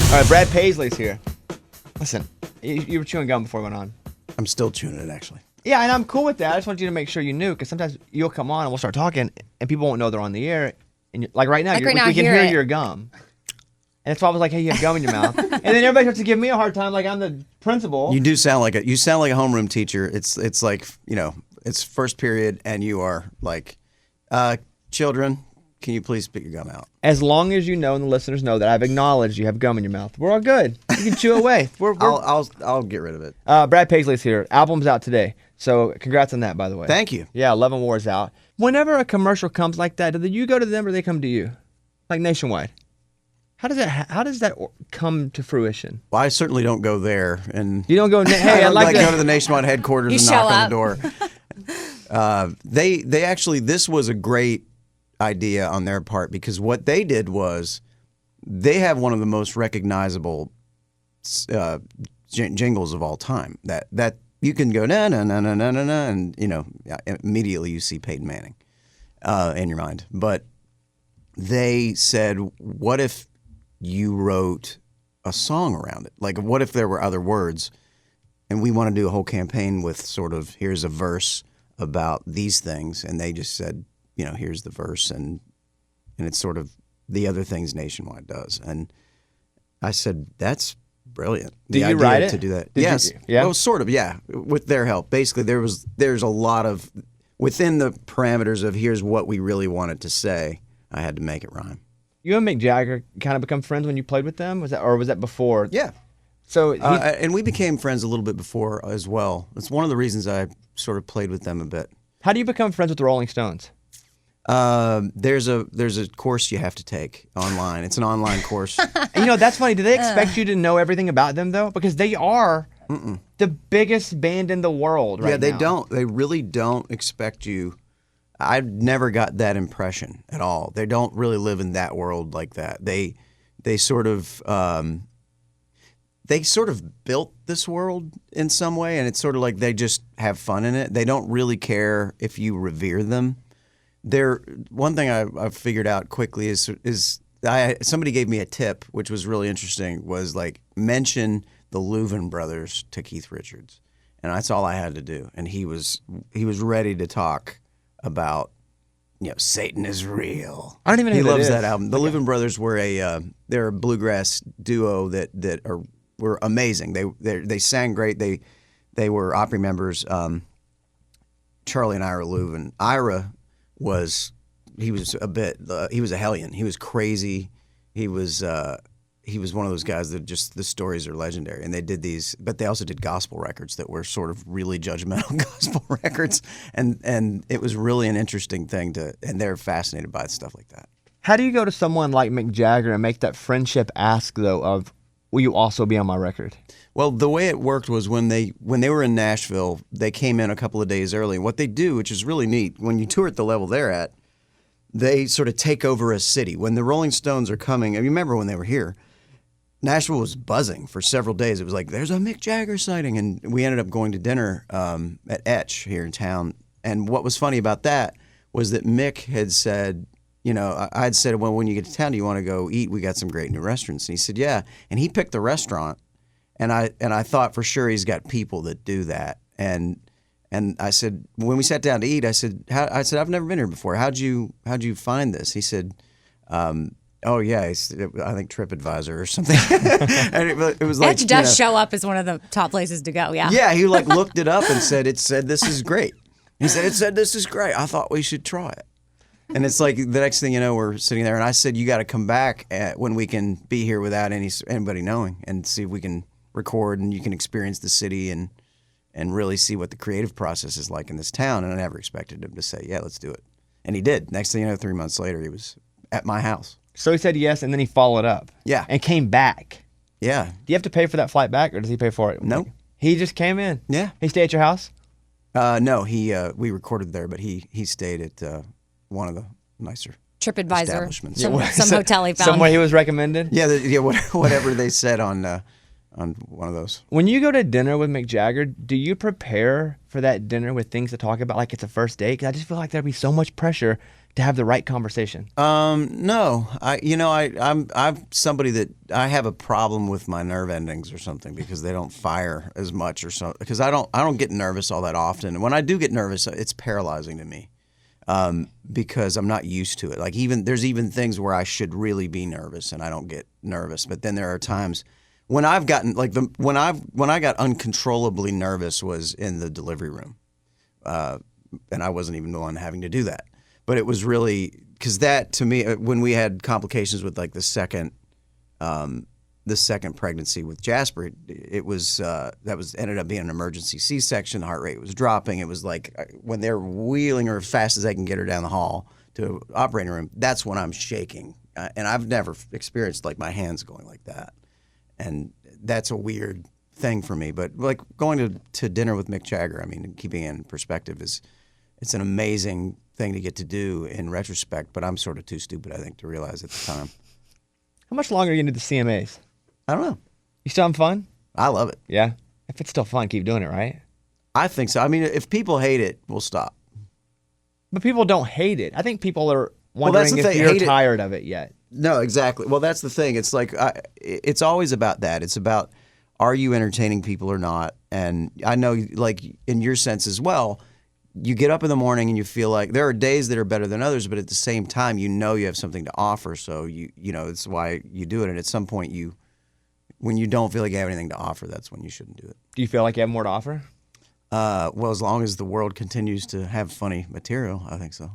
All right, Brad Paisley's here. Listen, you were chewing gum before we went on. I'm still chewing it, actually. Yeah, and I'm cool with that. I just want you to make sure you knew, because sometimes you'll come on and we'll start talking, and people won't know they're on the air. And like right now, Like we right now, can hear hear it. your gum. And that's why I was like, hey, you have gum in your mouth. And then everybody starts to give me a hard time like I'm the principal. You do sound like a homeroom teacher. It's like, it's first period and you are like, children, can you please spit your gum out? As long as you know and the listeners know that I've acknowledged you have gum in your mouth, we're all good. You can chew away. I'll get rid of it. Brad Paisley's here. Album's out today. So congrats on that, by the way. Thank you. Yeah, Love and War's out. Whenever a commercial comes like that, do you go to them or they come to you? Like nationwide? How does that come to fruition? Well, I certainly don't go there, and You don't go, hey, I I'd don't like to go to the Nationwide headquarters You and show knock on up. the door. They actually, this was a great idea on their part, because what they did was they have one of the most recognizable jingles of all time. That you can go na na na na na na na, and immediately you see Peyton Manning in your mind. But they said, what if you wrote a song around it? Like, what if there were other words? And we want to do a whole campaign with sort of, here's a verse about these things. And they just said, here's the verse. And it's sort of the other things Nationwide does. And I said, that's brilliant. Did you write it? To do that. Did yes. you? Yeah. Well, sort of, yeah. With their help. Basically, there's a lot of, within the parameters of here's what we really wanted to say, I had to make it rhyme. You and Mick Jagger kind of become friends when you played with them? Was that before? Yeah. So and we became friends a little bit before as well. It's one of the reasons I sort of played with them a bit. how do you become friends with the Rolling Stones? There's a course you have to take online. It's an online course. That's funny. Do they expect you to know everything about them, though? Because they are the biggest band in the world right now. Yeah, they don't. They really don't expect you. I never got that impression at all. They don't really live in that world like that. They sort of built this world in some way, and it's sort of like they just have fun in it. They don't really care if you revere them. One thing I've figured out quickly is somebody gave me a tip, which was really interesting, was like mention the Louvin brothers to Keith Richards, and that's all I had to do, and he was ready to talk about Satan is real. I don't even know he who that loves is. that album. The Louvin brothers were they're a bluegrass duo that were amazing. They sang great. They were Opry members. Charlie and Ira Louvin. Ira was a hellion. He was crazy. He was one of those guys that just, the stories are legendary. And they did these, but they also did gospel records that were sort of really judgmental gospel records. And it was really an interesting thing and they're fascinated by stuff like that. How do you go to someone like Mick Jagger and make that friendship ask, though, of, will you also be on my record? Well, the way it worked was when they were in Nashville, they came in a couple of days early. And what they do, which is really neat, when you tour at the level they're at, they sort of take over a city. When the Rolling Stones are coming, and you remember when they were here, Nashville was buzzing for several days. It was like, there's a Mick Jagger sighting. And we ended up going to dinner at Etch here in town. And what was funny about that was that Mick had said, I'd said, well, when you get to town, do you want to go eat? We got some great new restaurants. And he said, yeah. And he picked the restaurant. And I thought for sure he's got people that do that. And I said, when we sat down to eat, I said, I've never been here before. How'd you find this? He said, oh yeah, I think TripAdvisor or something. And it was like, Edge does show up as one of the top places to go. Yeah. Yeah, he looked it up and said this is great. He said this is great. I thought we should try it. And it's like the next thing you know, we're sitting there, and I said, you got to come back when we can be here without anybody knowing, and see if we can record, and you can experience the city and really see what the creative process is like in this town. And I never expected him to say, yeah, let's do it. And he did. Next thing you know, 3 months later, he was at my house. So he said yes, and then he followed up. Yeah. And came back. Yeah. Do you have to pay for that flight back, or does he pay for it? No. He just came in? Yeah. He stayed at your house? No, we recorded there, but he stayed at one of the nicer TripAdvisor. establishments. Some hotel he found. Somewhere he was recommended? Yeah, whatever they said on one of those. When you go to dinner with Mick Jagger, do you prepare for that dinner with things to talk about like it's a first date? Because I just feel like there'd be so much pressure to have the right conversation? No, I'm somebody that I have a problem with my nerve endings or something because they don't fire as much or so. Because I don't get nervous all that often. And when I do get nervous, it's paralyzing to me because I'm not used to it. Like there's even things where I should really be nervous and I don't get nervous. But then there are times when I've gotten when I got uncontrollably nervous was in the delivery room, and I wasn't even the one having to do that. But it was really because that to me, when we had complications with like the second pregnancy with Jasper, it was ended up being an emergency C-section. The heart rate was dropping. It was like when they're wheeling her as fast as they can get her down the hall to operating room. That's when I'm shaking, and I've never experienced like my hands going like that, and that's a weird thing for me. But like going to dinner with Mick Jagger, I mean, keeping it in perspective it's an amazing thing to get to do in retrospect, but I'm sort of too stupid, I think, to realize at the time. How much longer are you going to do the CMAs? I don't know. You still having fun? I love it. Yeah. If it's still fun, keep doing it, right? I think so. I mean, if people hate it, we'll stop. But people don't hate it. I think people are wondering if you're tired of it yet. No, exactly. Well, that's the thing. It's like it's always about that. It's about are you entertaining people or not? And I know, like in your sense as well, you get up in the morning and you feel like there are days that are better than others, but at the same time, you know you have something to offer. So you know it's why you do it. And at some point, when you don't feel like you have anything to offer, that's when you shouldn't do it. Do you feel like you have more to offer? Well, as long as the world continues to have funny material, I think so.